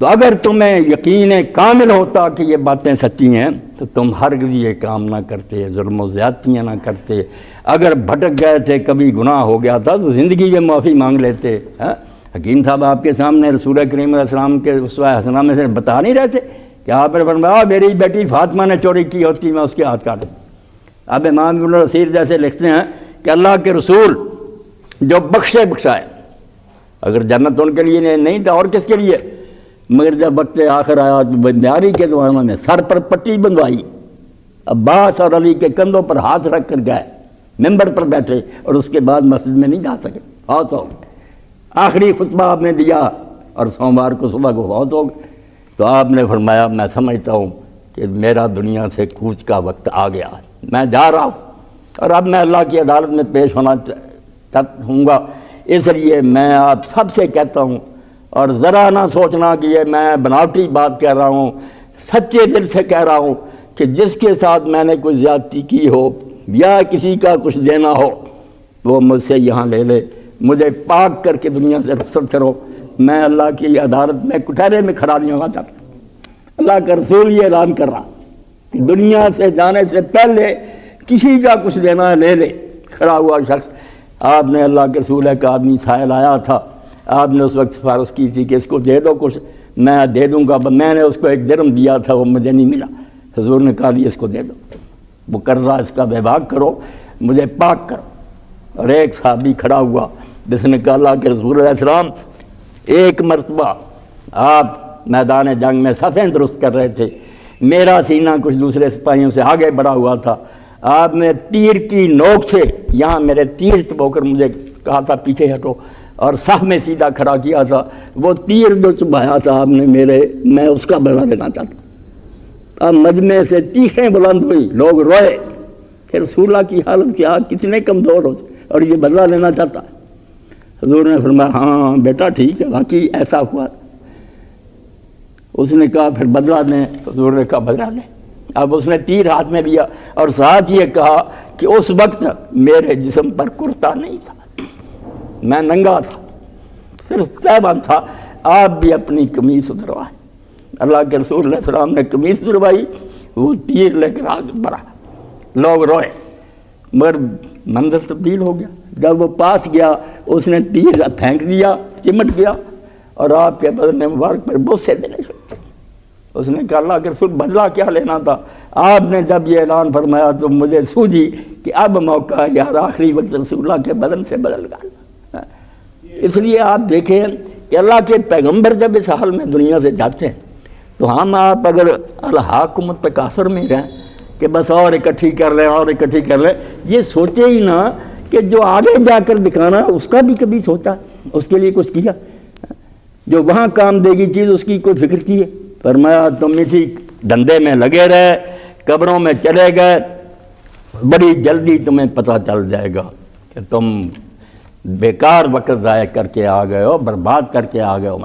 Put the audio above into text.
تو اگر تمہیں یقین کامل ہوتا کہ یہ باتیں سچی ہیں تو تم ہرگز یہ کام نہ کرتے، ظلم و زیادتیاں نہ کرتے۔ اگر بھٹک گئے تھے، کبھی گناہ ہو گیا تھا تو زندگی میں معافی مانگ لیتے۔ حکیم صاحب آپ کے سامنے رسول کریم علیہ السلام کے اسوہ حسنہ میں سے بتا نہیں رہے تھے کہ آپ نے فرمایا میری بیٹی فاطمہ نے چوری کی ہوتی میں اس کے ہاتھ کاٹ دوں۔ اب امام ابن الاسیر جیسے لکھتے ہیں کہ اللہ کے رسول جو بخشے بخشائے، اگر جنت ان کے لیے نہیں تھا اور کس کے لیے؟ مگر جب وقت آخر آیا تو بندیاری کے زمانے میں سر پر پٹی بندھوائی، عباس اور علی کے کندھوں پر ہاتھ رکھ کر گئے، ممبر پر بیٹھے اور اس کے بعد مسجد میں نہیں جا سکے، فوت ہو گئے۔ آخری خطبہ آپ نے دیا اور سوموار کو صبح کو فوت ہو گئے۔ تو آپ نے فرمایا میں سمجھتا ہوں کہ میرا دنیا سے کوچ کا وقت آ گیا، میں جا رہا ہوں اور اب میں اللہ کی عدالت میں پیش ہونا ہوں گا۔ اس لیے میں آپ سب سے کہتا ہوں، اور ذرا نہ سوچنا کہ یہ میں بناوٹی بات کہہ رہا ہوں، سچے دل سے کہہ رہا ہوں کہ جس کے ساتھ میں نے کوئی زیادتی کی ہو یا کسی کا کچھ دینا ہو وہ مجھ سے یہاں لے لے، مجھے پاک کر کے دنیا سے رخصت کرو۔ میں اللہ کی عدالت میں کٹہرے میں کھڑا نہیں ہونا چاہتا۔ اللہ کا رسول یہ اعلان کر رہا کہ دنیا سے جانے سے پہلے کسی کا کچھ دینا ہے لے لے۔ کھڑا ہوا شخص، آپ نے اللہ کے رسول کا آدمی سائل آیا تھا، آپ نے اس وقت سفارش کی تھی کہ اس کو دے دو کچھ، میں دے دوں گا۔ میں نے اس کو 1 درہم دیا تھا، وہ مجھے نہیں ملا۔ حضور نے کہا اس کو دے دو، وہ قرضہ اس کا بے باک کرو، مجھے پاک کرو۔ اور ایک صحابی کھڑا ہوا جس نے کہا اللہ کے رسول علیہ السلام ایک مرتبہ آپ میدان جنگ میں صفیں درست کر رہے تھے، میرا سینہ کچھ دوسرے سپاہیوں سے آگے بڑھا ہوا تھا، آپ نے تیر کی نوک سے یہاں میرے تیر چبو کر مجھے کہا تھا پیچھے ہٹو، اور صف میں سیدھا کھڑا کیا تھا۔ وہ تیر جو چبھایا تھا آپ نے میں اس کا بدلہ لینا چاہتا۔ اب مجمع سے چیخیں بلند ہوئی، لوگ روئے کہ رسول اللہ کی حالت کیا، کتنے کمزور ہو اور یہ بدلہ لینا چاہتا۔ حضور نے فرمایا ہاں بیٹا ٹھیک ہے، واقعی ایسا ہوا۔ اس نے کہا پھر بدلہ دیں، حضور نے کہا بدلہ دیں۔ اب اس نے تیر ہاتھ میں لیا اور ساتھ یہ کہا کہ اس وقت میرے جسم پر کرتا نہیں تھا، میں ننگا تھا، صرف تیبان تھا، آپ بھی اپنی قمیص اتروائیں۔ اللہ کے رسول علیہ السلام نے قمیص اتروائی، وہ تیر لے کر آگے بڑھا، لوگ روئے، مگر منظر تبدیل ہو گیا۔ جب وہ پاس گیا اس نے تیر پھینک دیا، چمٹ گیا اور آپ کے بدن مبارک پر بوسے دینے شروع۔ اس نے کہا اللہ کے رسول بدلہ کیا لینا تھا؟ آپ نے جب یہ اعلان فرمایا تو مجھے سوجھی کہ اب موقع ہے یار، آخری وقت رسول اللہ کے بدن سے بدل گیا۔ اس لیے آپ دیکھیں کہ اللہ کے پیغمبر جب اس حال میں دنیا سے جاتے ہیں تو ہم آپ اگر الحاکم التکاثر میں رہیں کہ بس اور اکٹھی کر لیں اور اکٹھی کر لیں، یہ سوچے ہی نہ کہ جو آگے جا کر دکھانا اس کا بھی کبھی سوچا، اس کے لیے کچھ کیا، جو وہاں کام دے گی چیز اس کی کوئی فکر کی ہے؟ فرمایا تم اسی دھندے میں لگے رہے، قبروں میں چلے گئے، بڑی جلدی تمہیں پتہ چل جائے گا کہ تم بیکار وقت ضائع کر کے آ گئے ہو، برباد کر کے آ گئے ہو۔